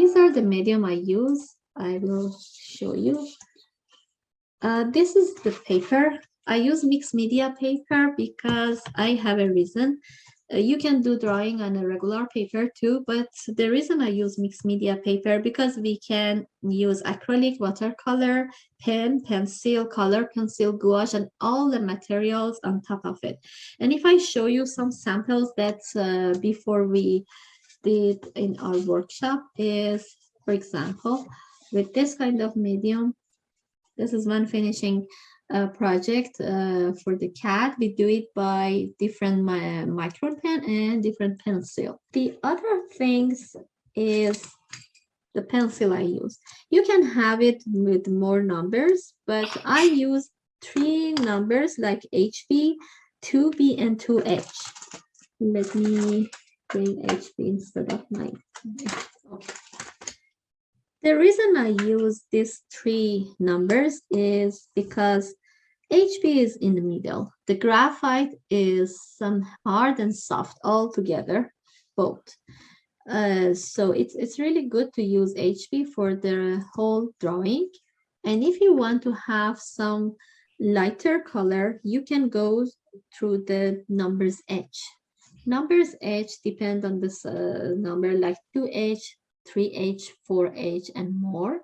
these are the medium I use. I will show you. This is the paper. I use mixed media paper because I have a reason. You can do drawing on a regular paper too, but the reason I use mixed media paper because we can use acrylic, watercolor, pen, pencil, color pencil, gouache, and all the materials on top of it. And if I show you some samples that before we did in our workshop is, for example, with this kind of medium, this is one finishing project for the cat. We do it by different Micron pen and different pencil. The other things is the pencil I use. You can have it with more numbers, but I use 3 numbers like HB, 2B, and 2H. Let me bring HB instead of 9. Okay. The reason I use these 3 numbers is because HB is in the middle. The graphite is some hard and soft all together, both. So it's really good to use HB for the whole drawing. And if you want to have some lighter color, you can go through the numbers H. Numbers H depend on this number like 2H, 3H, 4H, and more.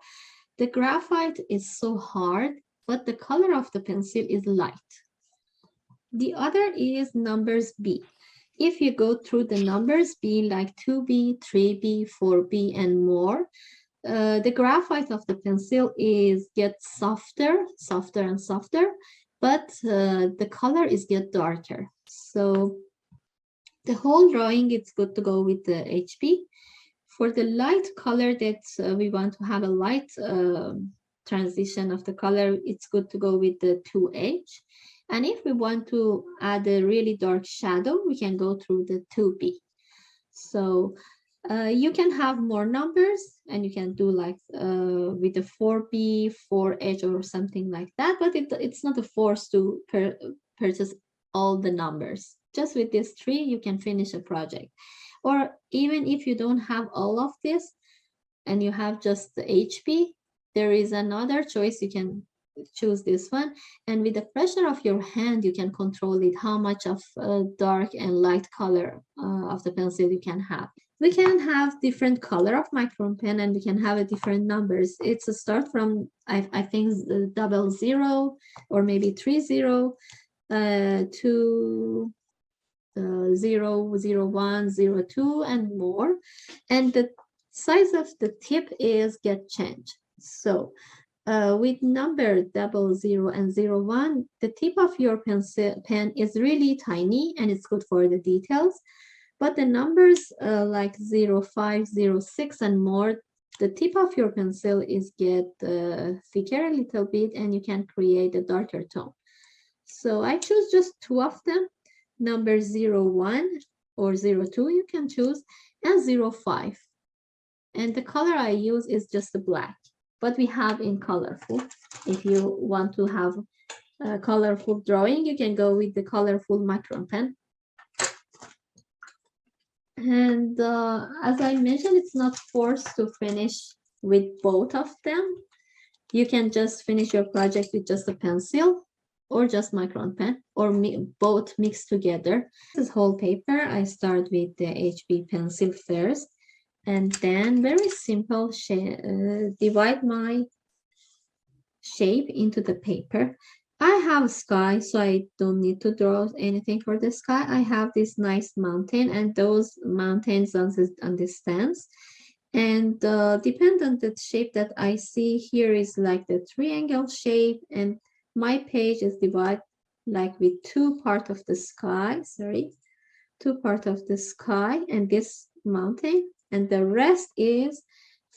The graphite is so hard, but the color of the pencil is light. The other is numbers B. If you go through the numbers B like 2B, 3B, 4B, and more, the graphite of the pencil gets softer and softer, but the color is get darker. So the whole drawing, it's good to go with the HB. For the light color that we want to have a light transition of the color, it's good to go with the 2H. And if we want to add a really dark shadow, we can go through the 2B. So you can have more numbers and you can do like with the 4B, 4H or something like that, but it's not a force to purchase all the numbers. Just with these 3, you can finish a project. Or even if you don't have all of this and you have just the HB, there is another choice. You can choose this one. And with the pressure of your hand, you can control it, how much of dark and light color of the pencil you can have. We can have different color of Micron pen and we can have a different numbers. It's a start from, I think, 00 or maybe 30 to 0, 01, 02, and more. And the size of the tip get changed. So with number 00 and 01, the tip of your pen is really tiny and it's good for the details. But the numbers like 05, 06, and more, the tip of your pencil get thicker a little bit and you can create a darker tone. So I choose just 2 of them. Number 01 or 02 you can choose, and 05. And the color I use is just the black, but we have in colorful. If you want to have a colorful drawing, you can go with the colorful Micron pen. And as I mentioned, it's not forced to finish with both of them. You can just finish your project with just a pencil or just Micron pen, or both mixed together. This whole paper, I start with the HB pencil first, and then very simple divide my shape into the paper. I have sky, so I don't need to draw anything for the sky. I have this nice mountain, and those mountains on the stands. And depend on the shape that I see here is like the triangle shape, and my page is divided like with 2 parts of the sky, 2 parts of the sky and this mountain, and the rest is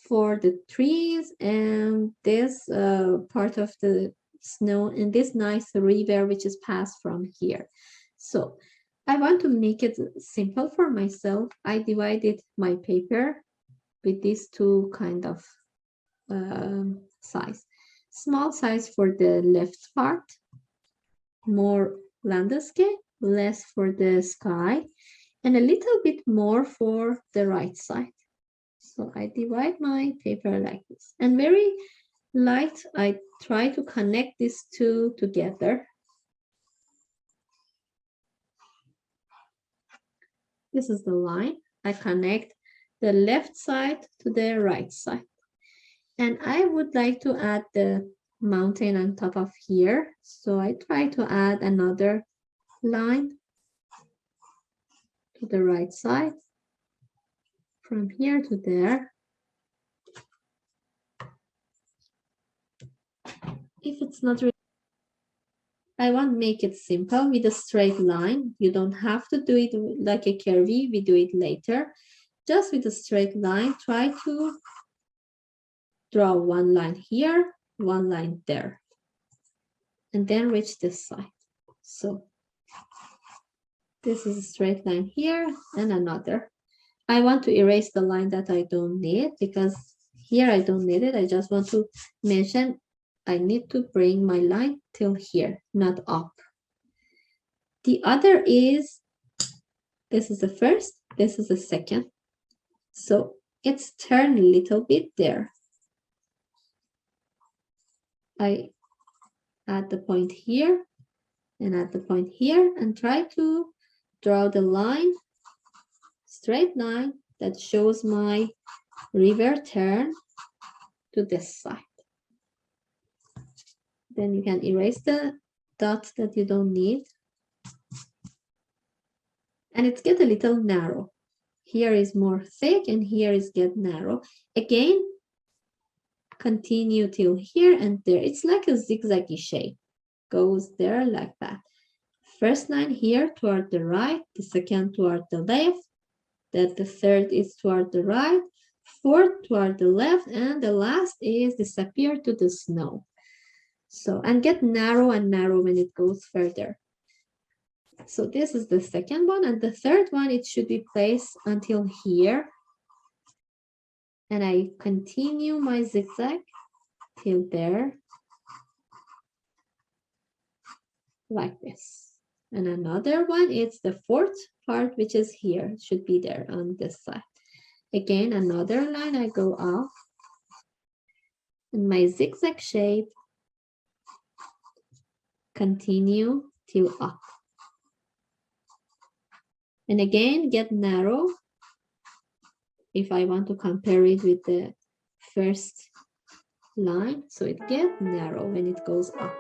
for the trees and this part of the snow and this nice river which is passed from here. So I want to make it simple for myself. I divided my paper with these 2 kind of size. Small size for the left part, more landscape, less for the sky, and a little bit more for the right side. So I divide my paper like this. And very light, I try to connect these two together. This is the line. I connect the left side to the right side. And I would like to add the mountain on top of here. So I try to add another line to the right side from here to there. If it's not really, I want to make it simple with a straight line. You don't have to do it like a curvy. We do it later. Just with a straight line, try to draw one line here, one line there, and then reach this side. So this is a straight line here and another. I want to erase the line that I don't need because here I don't need it. I just want to mention I need to bring my line till here, not up. The other is, this is the first, this is the second. So it's turned a little bit there. I add the point here and add the point here and try to draw the line, straight line that shows my river turn to this side. Then you can erase the dots that you don't need. And it's get a little narrow. Here is more thick and here is get narrow. Again, continue till here and there. It's like a zigzaggy shape. Goes there like that. First line here toward the right, the second toward the left, then the third is toward the right, fourth toward the left, and the last is disappear to the snow. So, and get narrow and narrow when it goes further. So this is the second one, and the third one, it should be placed until here. And I continue my zigzag till there, like this. And another one, it's the fourth part, which is here, it should be there on this side. Again, another line, I go up, and my zigzag shape continue till up. And again, get narrow if I want to compare it with the first line. So it gets narrow when it goes up.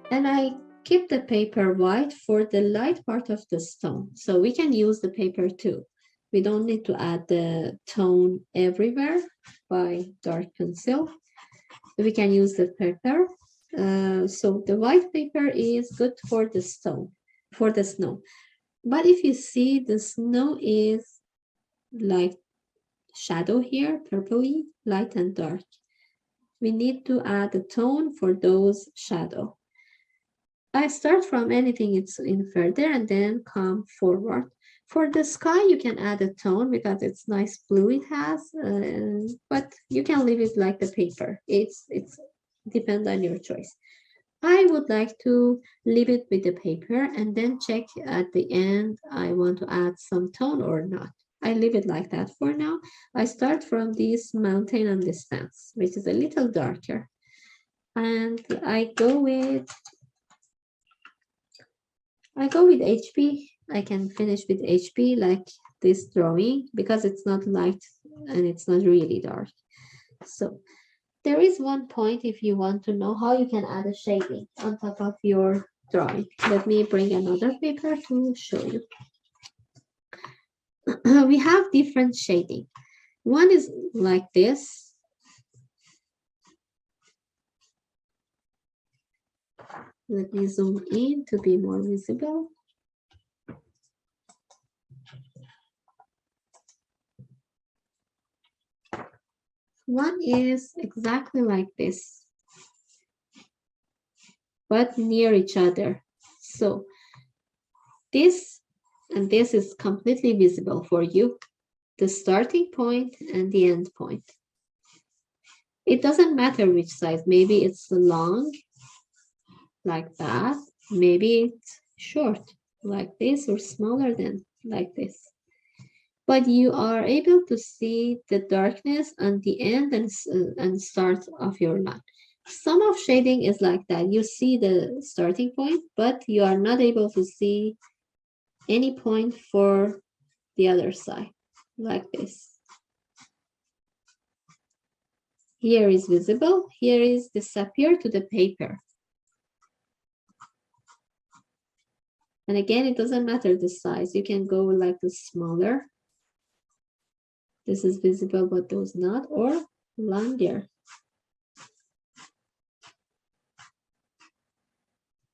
And I keep the paper white for the light part of the stone. So we can use the paper too. We don't need to add the tone everywhere by dark pencil. We can use the paper. So the white paper is good for the stone, for the snow. But if you see, the snow is like shadow here, purpley, light and dark. We need to add a tone for those shadow. I start from anything it's in further and then come forward. For the sky, you can add a tone because it's nice blue it has, but you can leave it like the paper. It's depends on your choice. I would like to leave it with the paper and then check at the end I want to add some tone or not. I leave it like that for now. I start from this mountain and distance, which is a little darker. And I go with HB. I can finish with HB like this drawing because it's not light and it's not really dark. So there is one point if you want to know how you can add a shading on top of your drawing. Let me bring another paper to show you. We have different shading. One is like this. Let me zoom in to be more visible. One is exactly like this, but near each other. So this and this is completely visible for you, the starting point and the end point. It doesn't matter which size. Maybe it's long, like that. Maybe it's short, like this, or smaller than like this. But you are able to see the darkness on the end and start of your line. Some of shading is like that. You see the starting point, but you are not able to see any point for the other side, like this. Here is visible, here is disappear to the paper. And again, it doesn't matter the size. You can go like the smaller. This is visible, but those not, or longer.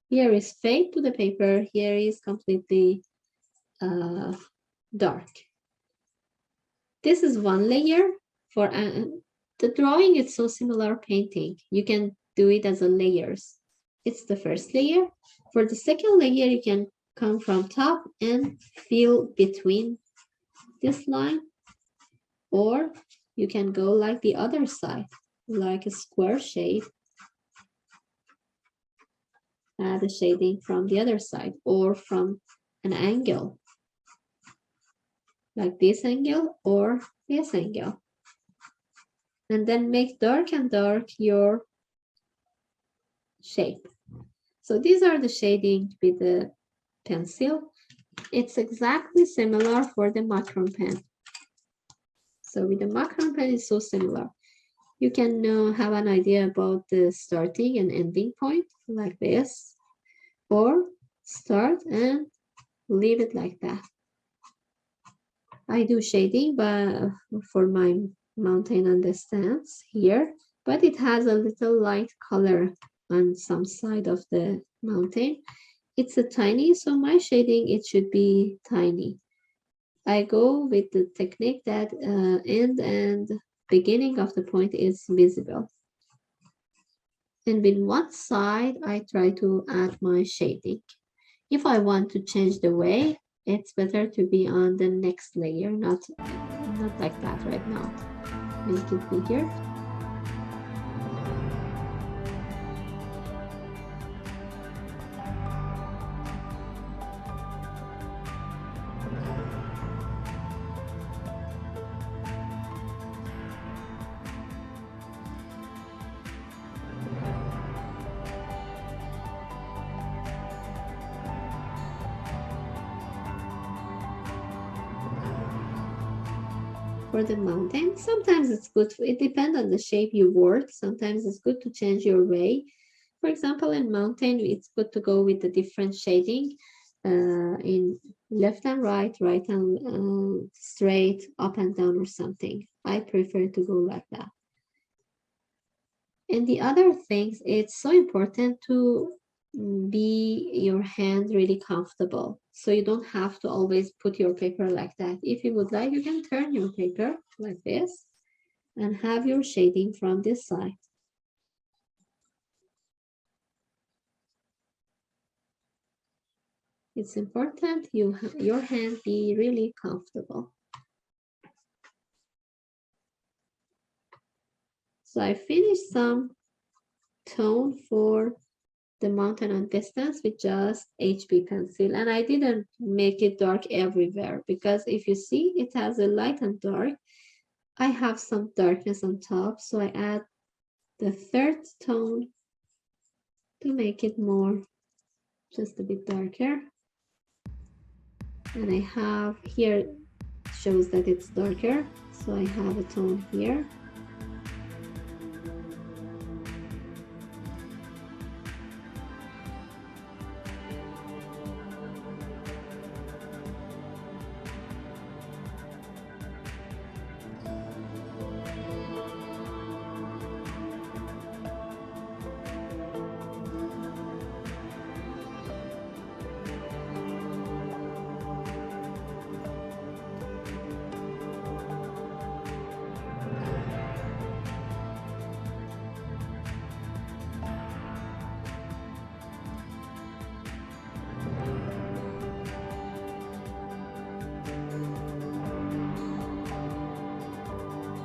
Here is fade to the paper. Here is completely dark. This is one layer. For the drawing, it's so similar painting. You can do it as a layers. It's the first layer. For the second layer, you can come from top and fill between this line, or you can go like the other side, like a square shape. Add a shading from the other side, or from an angle, like this angle or this angle. And then make dark and dark your shape. So these are the shading with the pencil. It's exactly similar for the Micron pen. So with the Micron pen, it's so similar. You can have an idea about the starting and ending point like this, or start and leave it like that. I do shading for my mountain and the stance here, but it has a little light color on some side of the mountain. It's a tiny, so my shading, it should be tiny. I go with the technique that end and beginning of the point is visible. And with one side, I try to add my shading. If I want to change the way, it's better to be on the next layer, not like that right now. Make it bigger. For the mountain, sometimes it's good. It depends on the shape you work. Sometimes it's good to change your way For example, in mountain, it's good to go with the different shading in left and right, right and straight, up and down or something. I prefer to go like that. And the other things, it's so important to be your hand really comfortable. So you don't have to always put your paper like that. If you would like, you can turn your paper like this and have your shading from this side. It's important your hand be really comfortable. So I finished some tone for the mountain and distance with just HB pencil, and I didn't make it dark everywhere because if you see it has a light and dark. I have some darkness on top, so I add the third tone to make it more just a bit darker. And I have here shows that it's darker, so I have a tone here.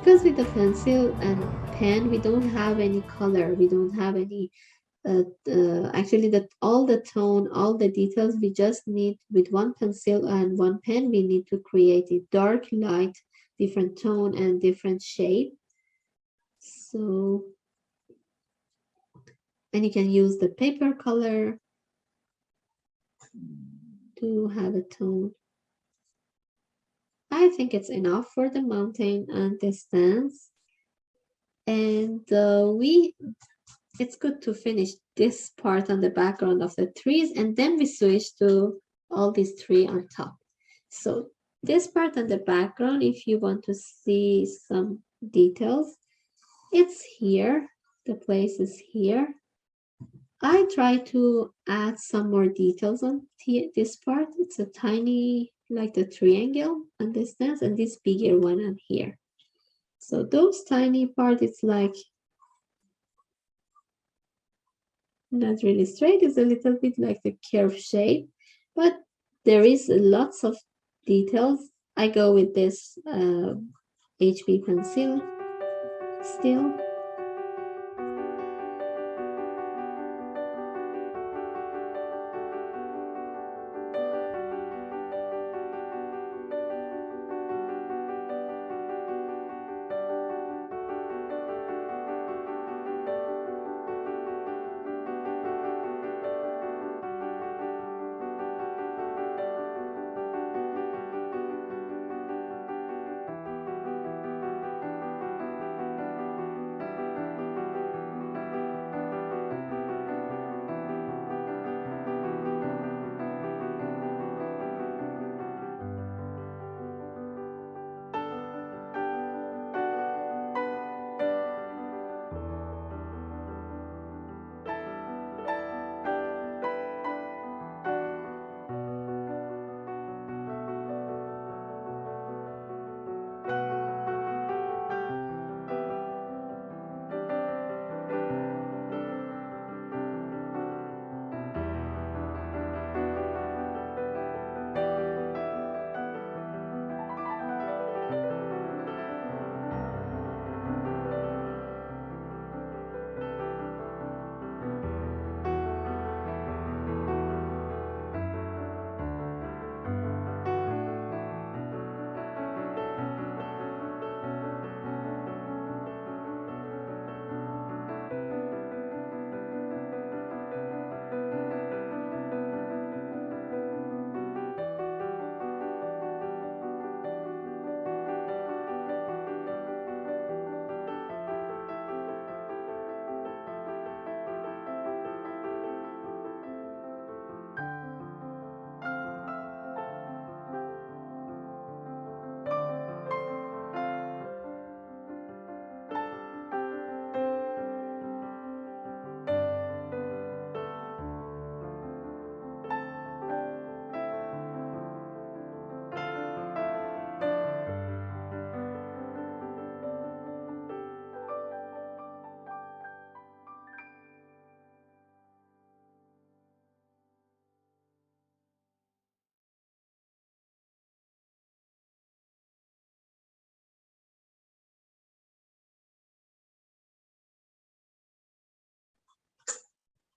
Because with the pencil and pen, we don't have any color, we don't have any actually that all the tone, all the details, we just need with one pencil and one pen, we need to create a dark, light, different tone and different shape. So, and you can use the paper color to have a tone. I think it's enough for the mountain and distance. And it's good to finish this part on the background of the trees, and then we switch to all these three on top. So this part on the background, if you want to see some details, it's here. The place is here. I try to add some more details on this part. It's a tiny, like the triangle on distance, and this bigger one on here. So those tiny part, it's like not really straight, it's a little bit like the curve shape, but there is lots of details. I go with this HB pencil still.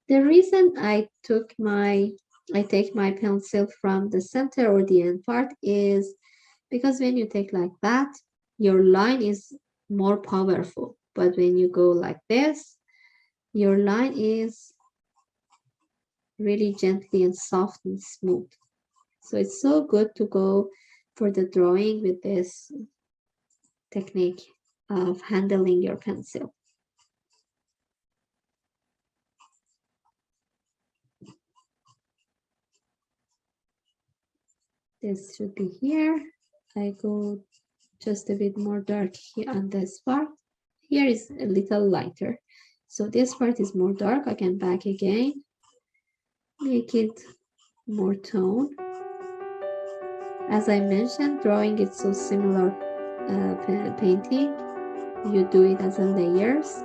The reason I take my pencil from the center or the end part is because when you take like that, your line is more powerful. But when you go like this, your line is really gently and soft and smooth. So it's so good to go for the drawing with this technique of handling your pencil. This should be here. I go just a bit more dark here on this part. Here is a little lighter. So this part is more dark. I can back again, make it more tone. As I mentioned, drawing is so similar painting. You do it as a layers.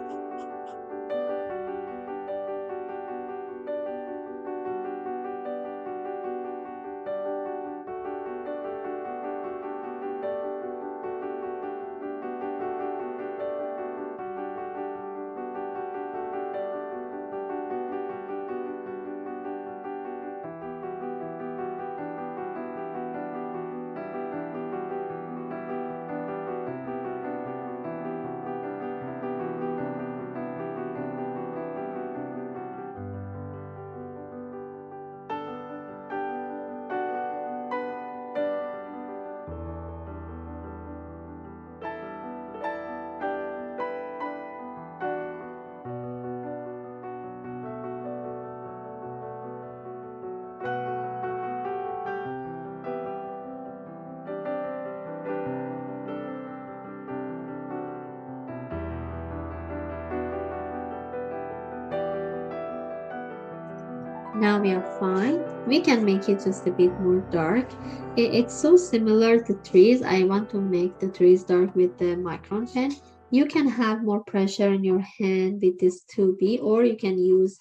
Now we are fine. We can make it just a bit more dark. It's so similar to trees. I want to make the trees dark with the Micron pen. You can have more pressure in your hand with this 2B, or you can use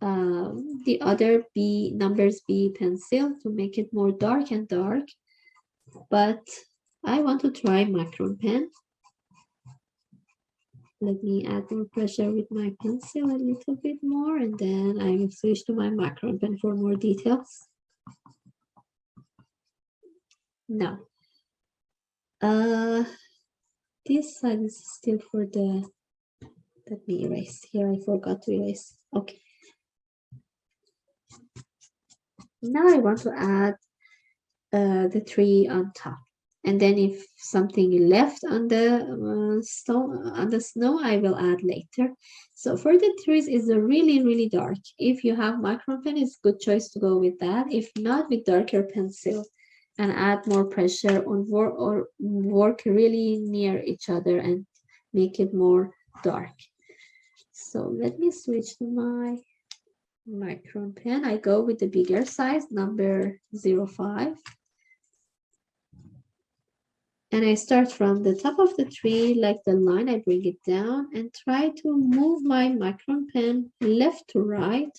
the other B, numbers B pencil to make it more dark and dark. But I want to try Micron pen. Let me add more pressure with my pencil a little bit more, and then I will switch to my Micron pen for more details. Now, this side is still for the, let me erase here, I forgot to erase. Okay. Now I want to add the tree on top. And then if something left on the snow, I will add later. So for the trees, is really dark. If you have micron pen, it's a good choice to go with that. If not, with darker pencil, and add more pressure on work really near each other and make it more dark. So let me switch to my micron pen. I go with the bigger size, number 05. And I start from the top of the tree, like the line, I bring it down and try to move my micron pen left to right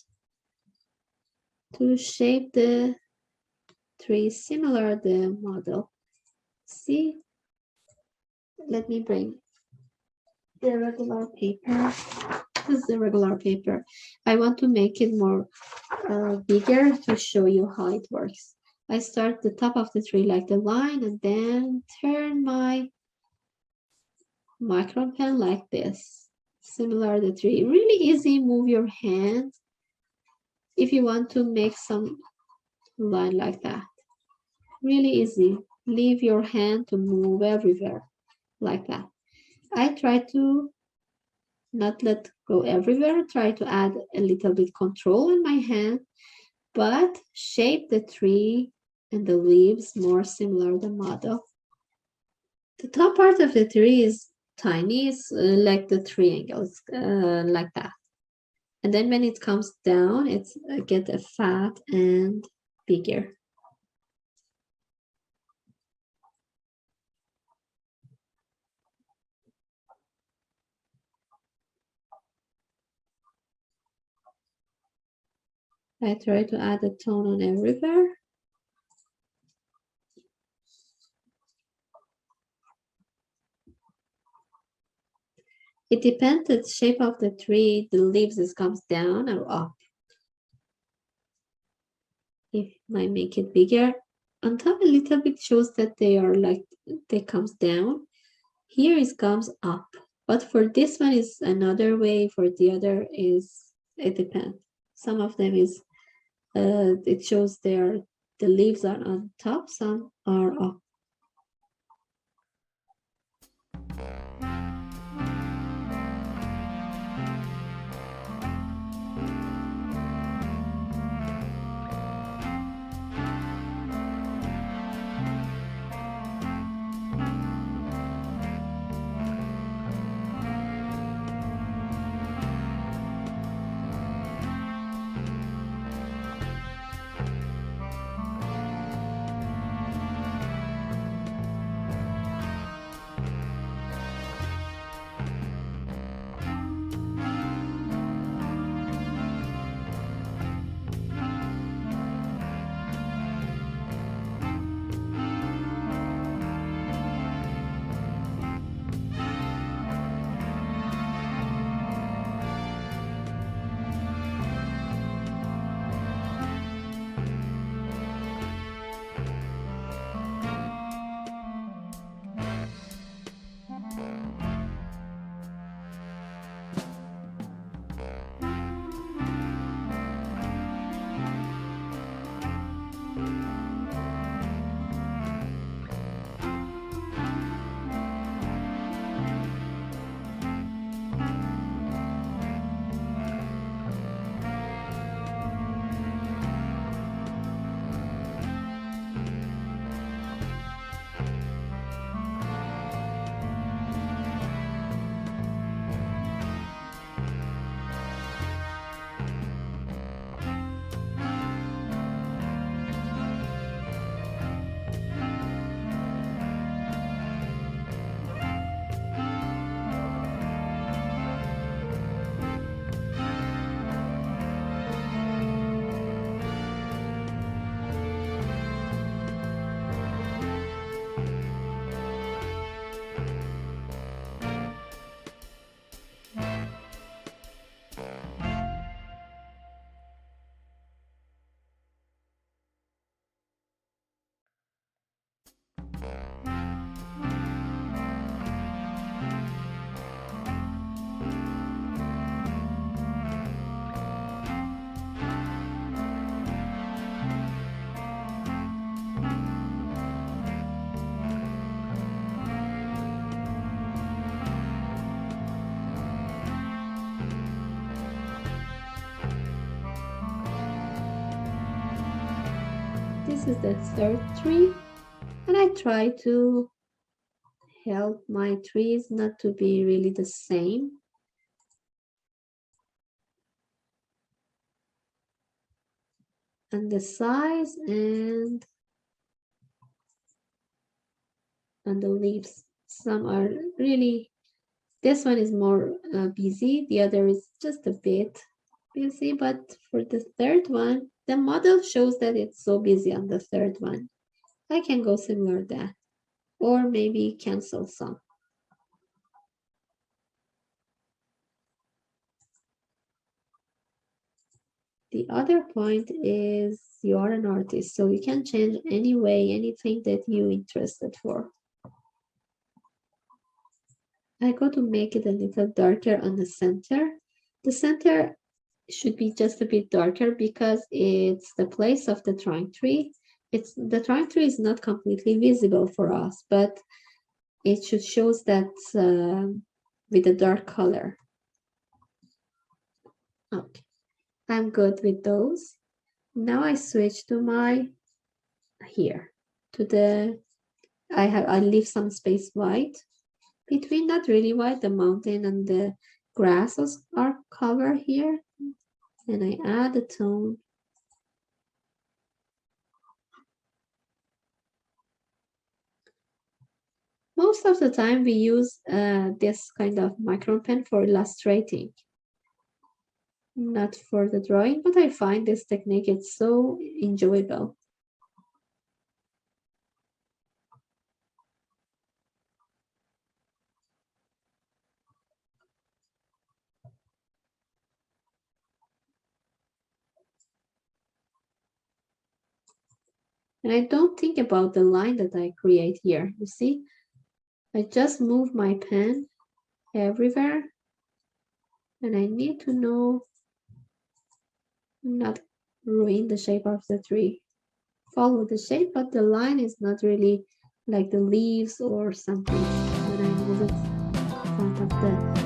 to shape the tree similar the model. See? Let me bring the regular paper. This is the regular paper. I want to make it more bigger to show you how it works. I start the top of the tree like the line and then turn my micron pen like this, similar to the tree. Really easy. Move your hand if you want to make some line like that. Really easy. Leave your hand to move everywhere like that. I try to not let go everywhere. Try to add a little bit control in my hand, but shape the tree and the leaves more similar to the model. The top part of the tree is tiny, it's like the triangles, like that. And then when it comes down, it's get a fat and bigger. I try to add a tone on everywhere. It depends the shape of the tree, the leaves comes down or up. If I make it bigger, on top a little bit shows that they are like, they comes down. Here it comes up. But for this one is another way, for the other is, it depends. Some of them is, it shows the leaves are on top, some are up. This is the third tree, and I try to help my trees not to be really the same. And the size and the leaves. Some are really, this one is more busy, the other is just a bit busy, but for the third one, the model shows that it's so busy on the third one. I can go similar that, or maybe cancel some. The other point is you are an artist, so you can change any way, anything that you're interested for. I go to make it a little darker on the center. The center should be just a bit darker because it's the place of the trunk tree. The trunk tree is not completely visible for us, but it should shows that with a dark color. Okay, I'm good with those. Now I switch to my here to the I leave some space white between, not really white, the mountain and the grasses are covered here, and I add a tone. Most of the time we use this kind of Micron pen for illustrating, not for the drawing, but I find this technique is so enjoyable. And I don't think about the line that I create here. You see, I just move my pen everywhere, and I need to know not ruin the shape of the tree. Follow the shape, but the line is not really like the leaves or something when I move it in front of the.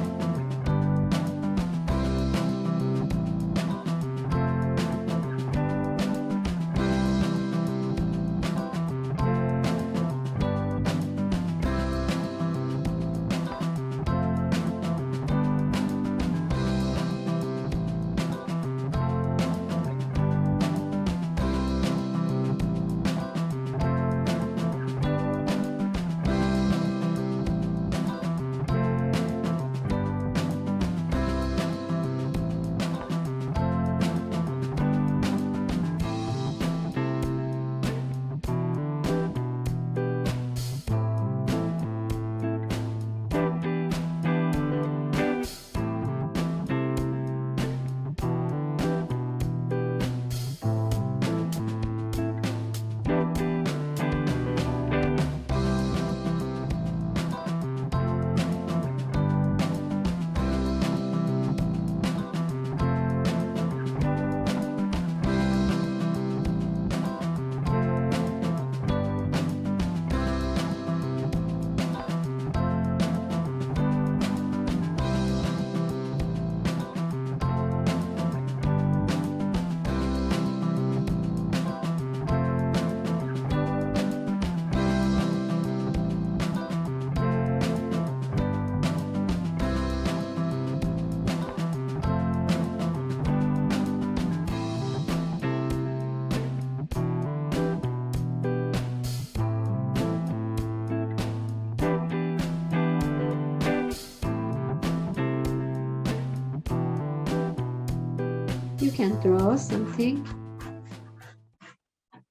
You can draw something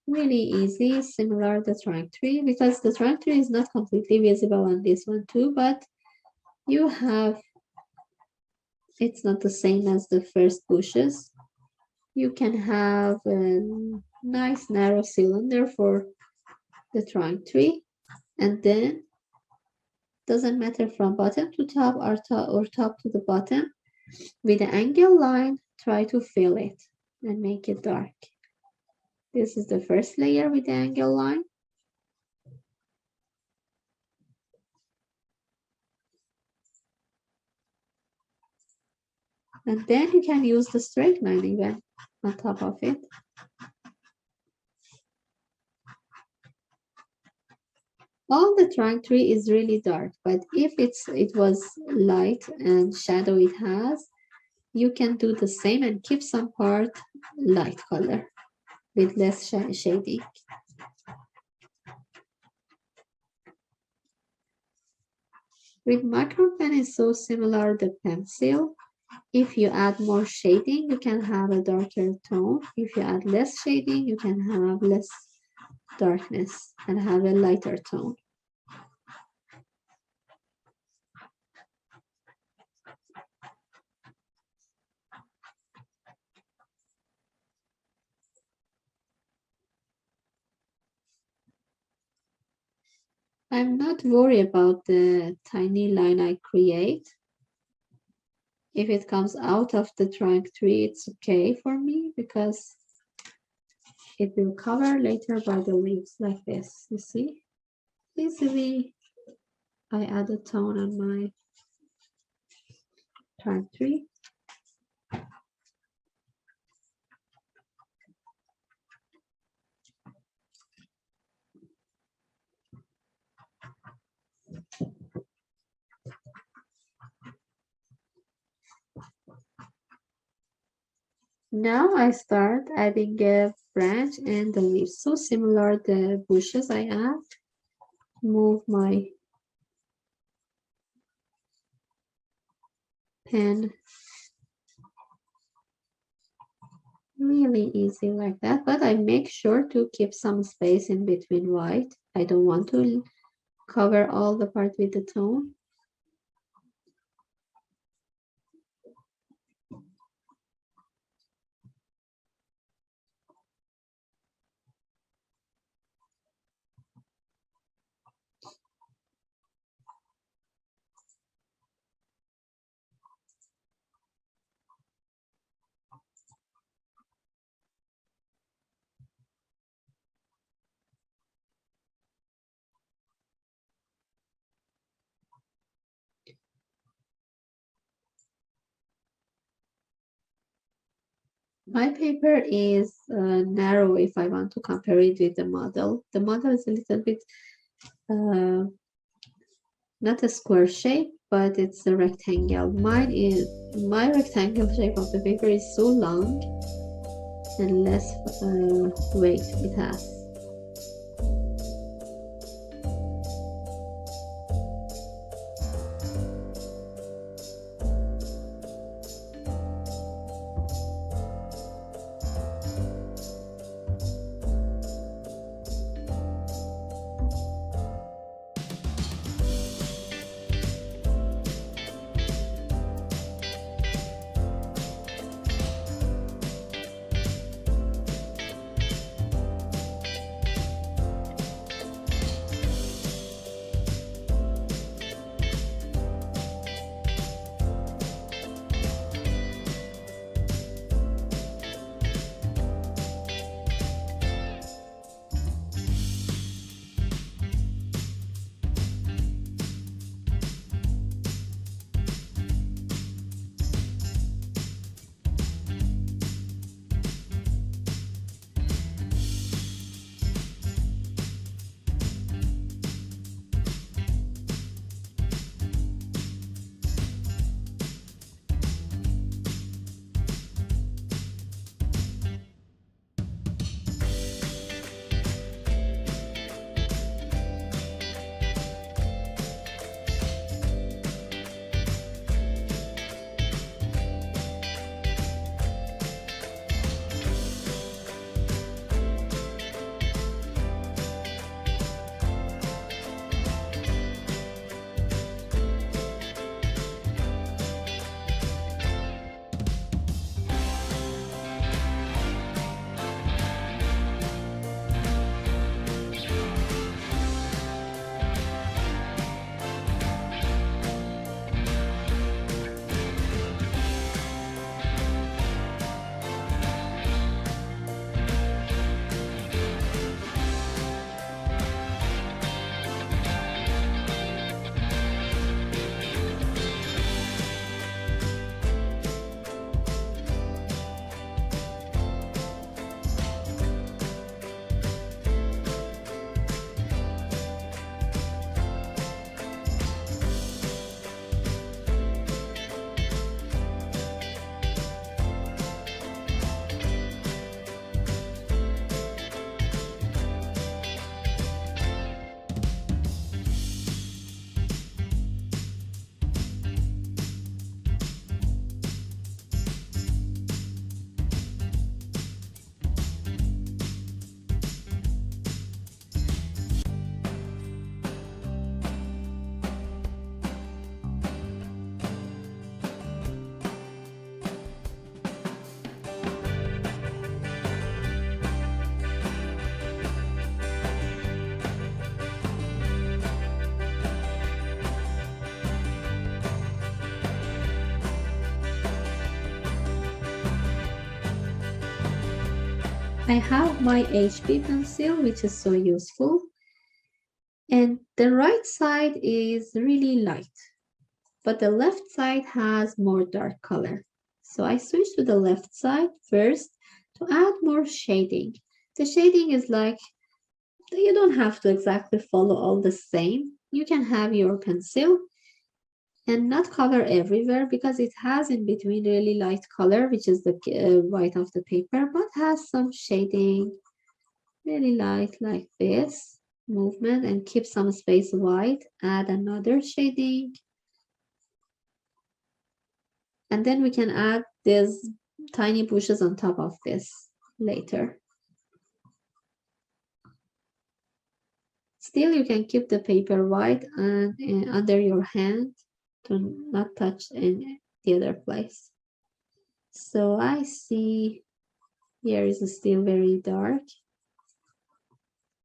really easy, similar to the trunk tree, because the trunk tree is not completely visible on this one too, but you have, it's not the same as the first bushes. You can have a nice narrow cylinder for the trunk tree, and then doesn't matter from bottom to top or top to the bottom. With the angle line, try to fill it and make it dark. This is the first layer with the angle line. And then you can use the straight line even on top of it. All the trunk tree is really dark, but if it was light and shadow it has, you can do the same and keep some part light color with less shading. With Micron pen is so similar the pencil. If you add more shading, you can have a darker tone. If you add less shading, you can have less darkness and have a lighter tone. I'm not worried about the tiny line I create. If it comes out of the trunk tree, it's okay for me because it will cover later by the leaves like this, you see? Easily, I add a tone on my trunk tree. Now I start adding a branch and the leaves. So similar the bushes I add. Move my pen really easy like that, but I make sure to keep some space in between white. I don't want to cover all the part with the tone. My paper is narrow if I want to compare it with the model. The model is a little bit not a square shape, but it's a rectangle. My rectangle shape of the paper is so long and less weight it has. I have my HB pencil, which is so useful. And the right side is really light, but the left side has more dark color. So I switch to the left side first to add more shading. The shading is like, you don't have to exactly follow all the same. You can have your pencil and not color everywhere because it has in between really light color, which is the white of the paper, but has some shading, really light like this movement, and keep some space white, add another shading. And then we can add these tiny bushes on top of this later. Still, you can keep the paper white and under your hand to not touch in the other place. So I see here is still very dark.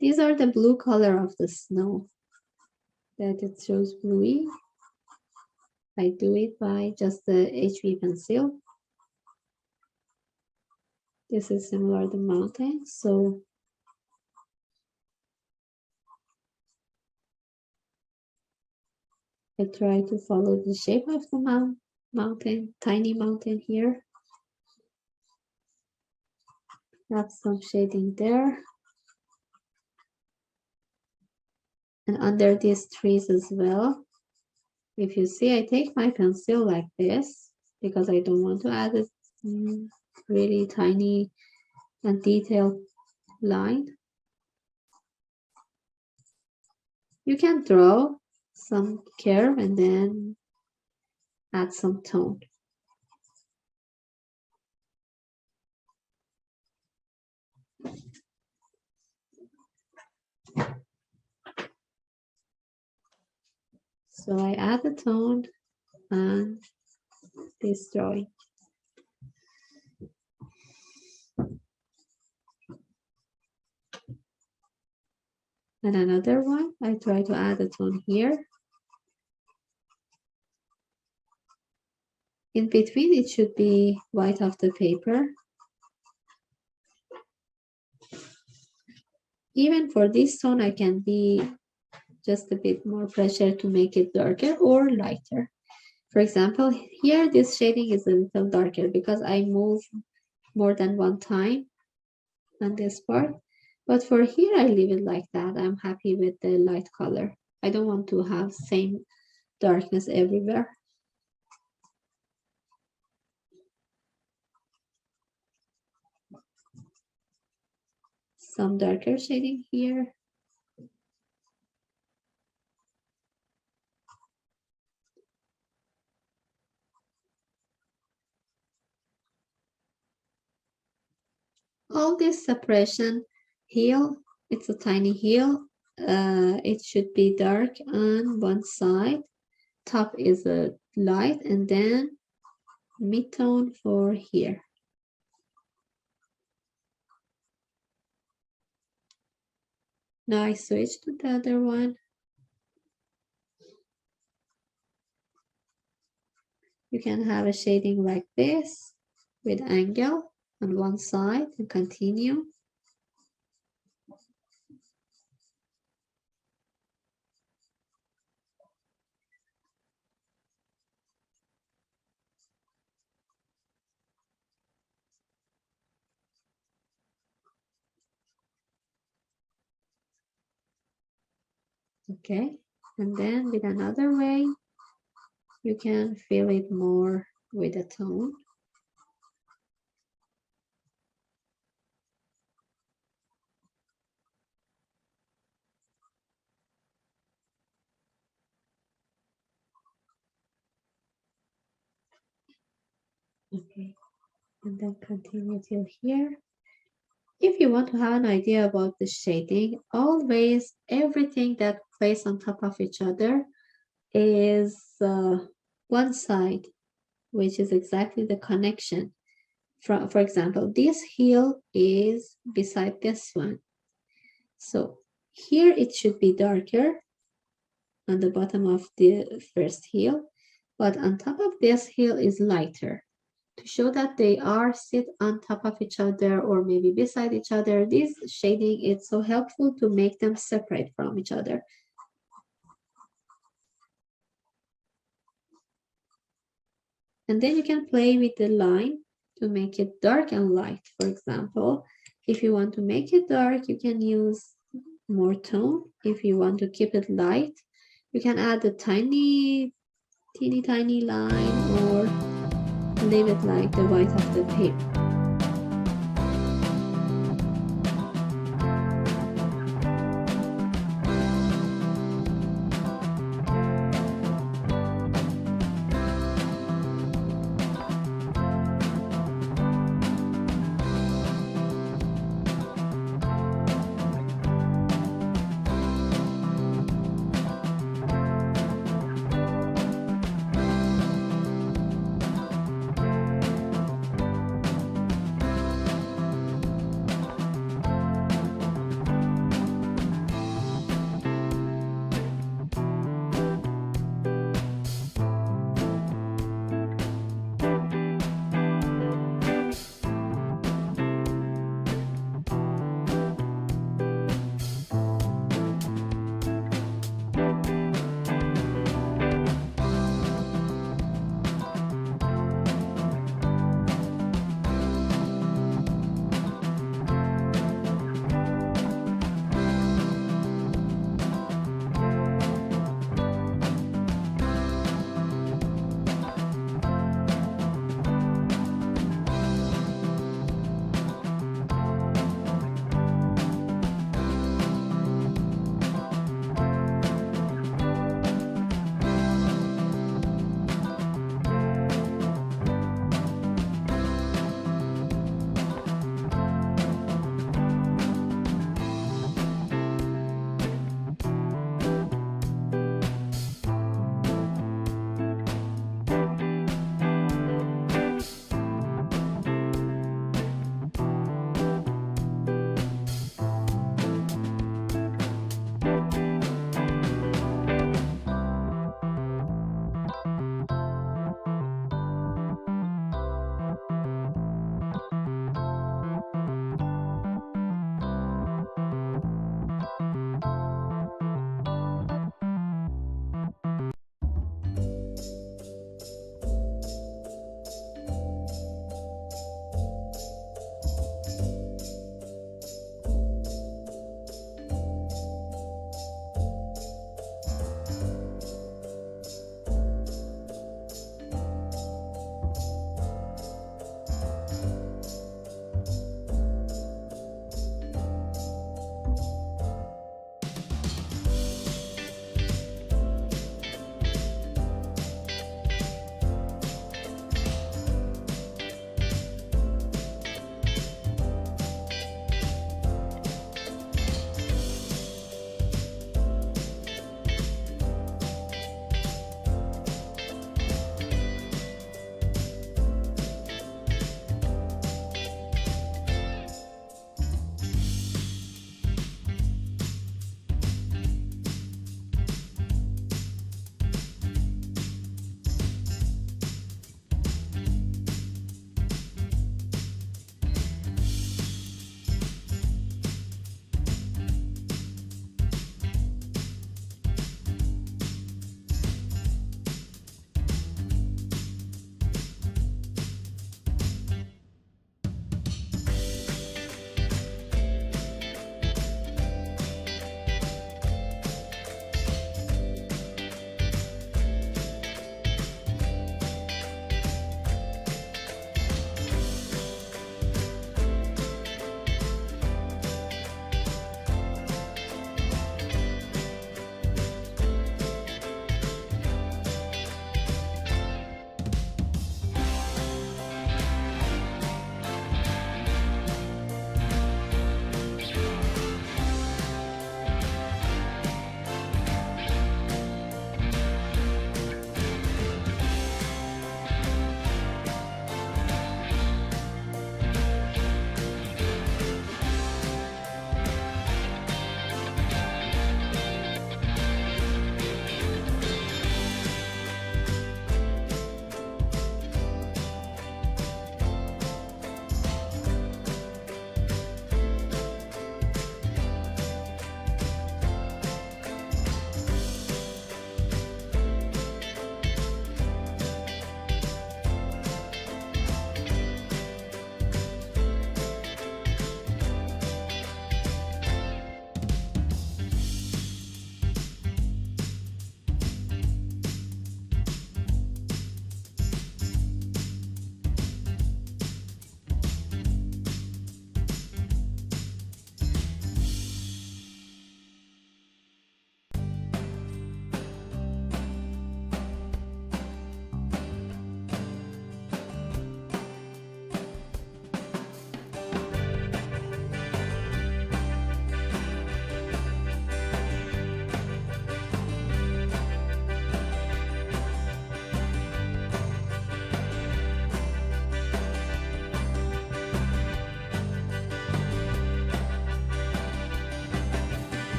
These are the blue color of the snow that it shows bluey. I do it by just the HB pencil. This is similar to the mountain, so I try to follow the shape of the mountain, tiny mountain here. Have some shading there. And under these trees as well. If you see, I take my pencil like this because I don't want to add a really tiny and detailed line. You can draw some curve and then add some tone. So I add the tone and this drawing. And another one, I try to add a tone here. In between, it should be white of the paper. Even for this tone, I can be just a bit more pressure to make it darker or lighter. For example, here this shading is a little darker because I move more than one time on this part. But for here, I leave it like that. I'm happy with the light color. I don't want to have same darkness everywhere. Some darker shading here. All this separation heel, it's a tiny heel. It should be dark on one side. Top is a light and then mid-tone for here. Now I switch to the other one. You can have a shading like this with angle on one side and continue. Okay, and then with another way, you can fill it more with a tone. Okay, and then continue till here. If you want to have an idea about the shading, always everything that plays on top of each other is one side, which is exactly the connection. For example, this heel is beside this one. So here it should be darker on the bottom of the first heel, but on top of this heel is lighter. To show that they are sit on top of each other or maybe beside each other, this shading is so helpful to make them separate from each other. And then you can play with the line to make it dark and light. For example, if you want to make it dark, you can use more tone. If you want to keep it light, you can add a teeny line or leave it like the white of the paper.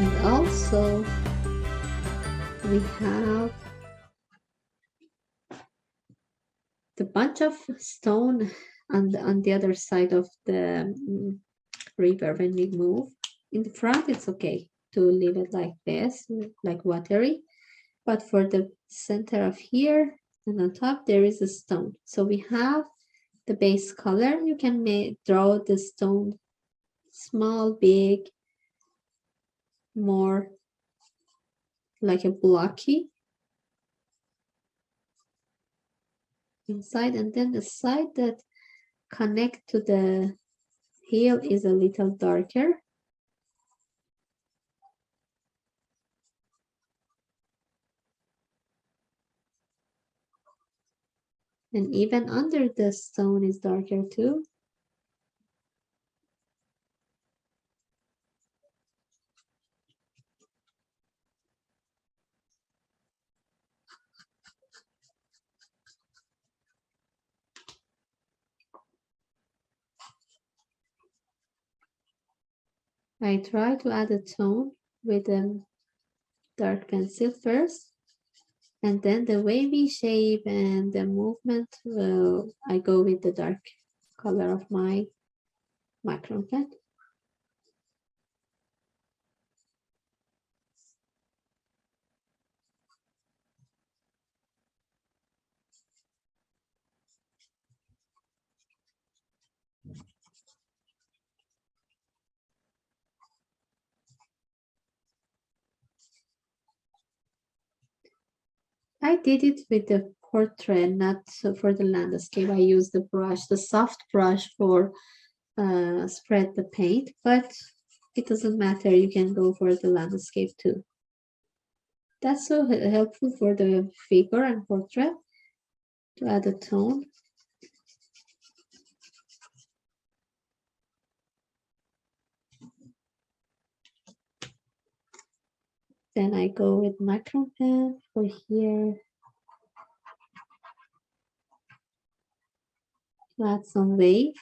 And also we have the bunch of stone on the other side of the river. When we move in the front, it's okay to leave it like this, like watery, but for the center of here and on top there is a stone. So we have the base color. You can draw the stone small, big, more like a blocky inside, and then the side that connect to the heel is a little darker. And even under the stone is darker too. I try to add a tone with a dark pencil first, and then the wavy shape and the movement, I go with the dark color of my Micron pen. I did it with the portrait, not for the landscape. I used the brush, the soft brush for spread the paint, but it doesn't matter. You can go for the landscape too. That's so helpful for the figure and portrait to add a tone. Then I go with Micron pen for here. Add some wave.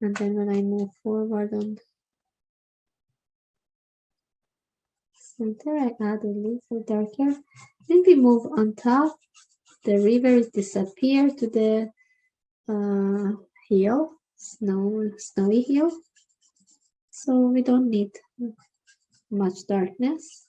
And then when I move forward on the center, I add a little darker. Then we move on top. The river disappear to the hill, snowy hill. So we don't need much darkness.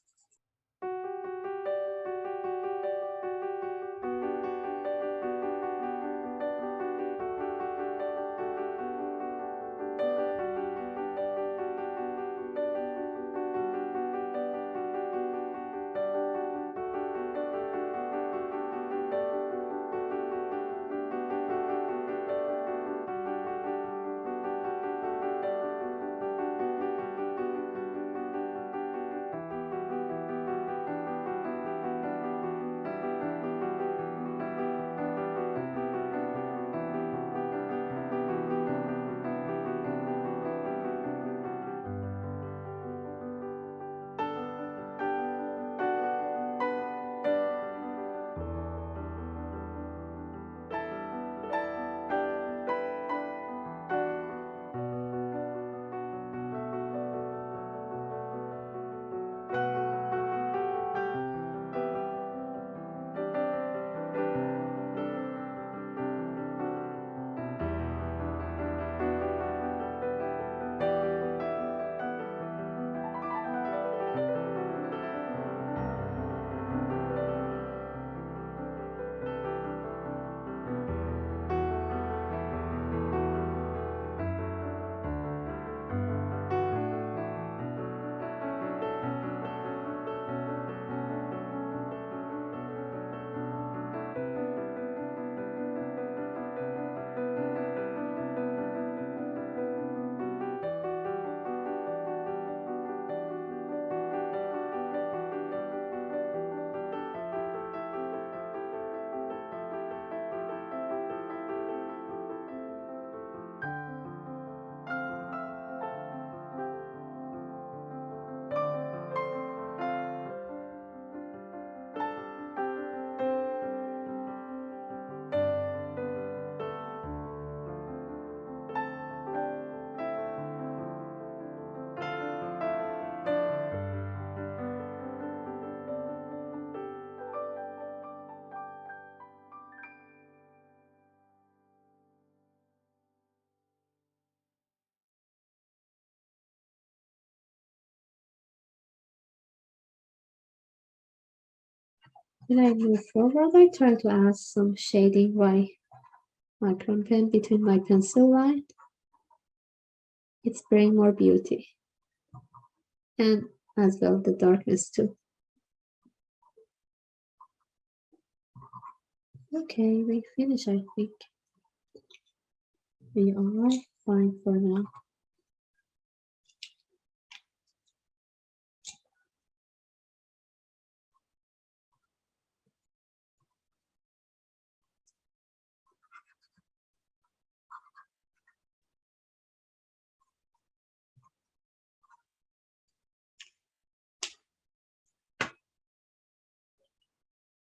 When I move forward, I try to add some shading by Micron pen between my pencil line. It's bringing more beauty. And as well the darkness too. Okay, we finish, I think. We are fine for now.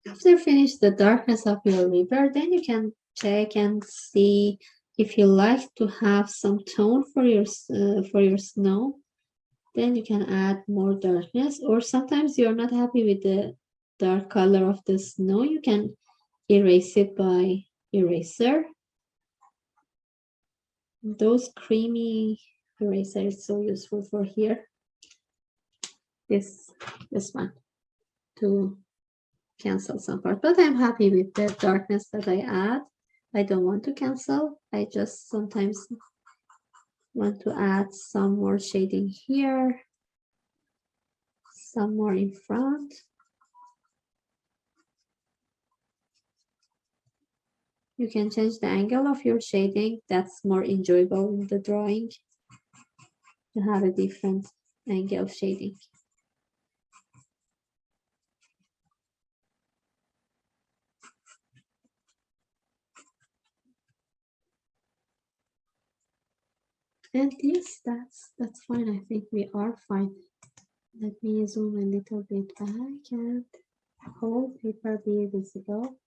After finish the darkness of your river, then you can check and see if you like to have some tone for your snow. Then you can add more darkness, or sometimes you're not happy with the dark color of the snow, you can erase it by eraser. Those creamy eraser is so useful for here. This one to cancel some part, but I'm happy with the darkness that I add. I don't want to cancel. I just sometimes want to add some more shading here, some more in front. You can change the angle of your shading. That's more enjoyable in the drawing, to have a different angle of shading. And yes, that's fine. I think we are fine. Let me zoom a little bit back and whole paper be visible.